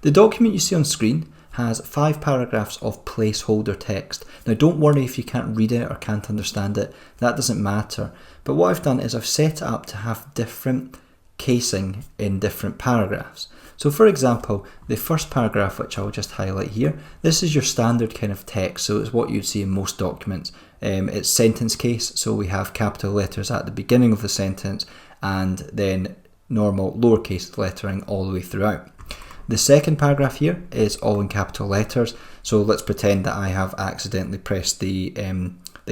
The document you see on screen has 5 paragraphs of placeholder text. Now don't worry if you can't read it or can't understand it, that doesn't matter. But what I've done is I've set it up to have different casing in different paragraphs. So for example, the first paragraph, which I'll just highlight here, this is your standard kind of text, so it's what you'd see in most documents. It's sentence case, so we have capital letters at the beginning of the sentence and then normal lowercase lettering all the way throughout. The second paragraph here is all in capital letters, so let's pretend that I have accidentally pressed the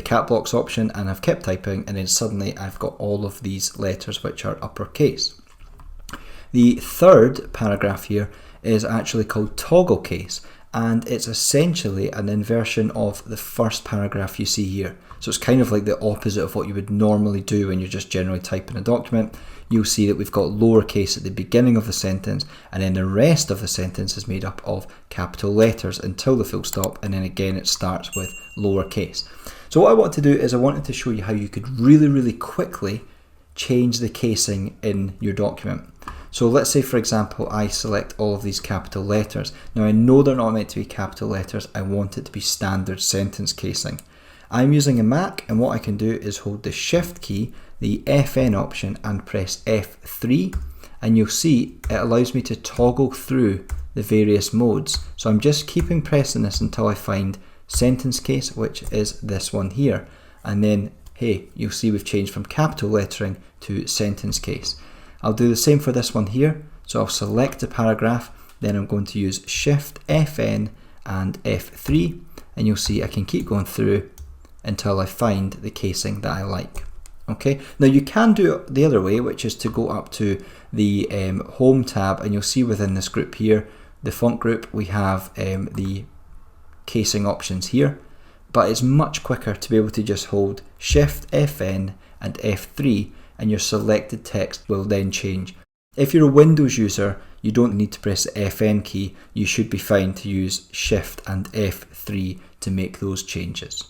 cap locks option and I've kept typing, and then suddenly I've got all of these letters which are uppercase. The third paragraph here is actually called toggle case, and it's essentially an inversion of the first paragraph you see here. So it's kind of like the opposite of what you would normally do when you're just generally typing a document. You'll see that we've got lowercase at the beginning of the sentence, and then the rest of the sentence is made up of capital letters until the full stop, and then again it starts with lowercase. So what I want to do is I wanted to show you how you could really quickly change the casing in your document. So let's say, for example, I select all of these capital letters. Now I know they're not meant to be capital letters, I want it to be standard sentence casing. I'm using a Mac, and what I can do is hold the Shift key, the FN option, and press F3, and you'll see it allows me to toggle through the various modes. So I'm just keeping pressing this until I find sentence case, which is this one here, and then hey, you'll see we've changed from capital lettering to sentence case. I'll do the same for this one here, so I'll select the paragraph, then I'm going to use Shift FN and F3, and you'll see I can keep going through until I find the casing that I like. Okay, now you can do it the other way, which is to go up to the Home tab, and you'll see within this group here, the font group, we have the casing options here, but it's much quicker to be able to just hold Shift FN and F3, and your selected text will then change. If you're a Windows user, you don't need to press the FN key, you should be fine to use Shift and F3 to make those changes.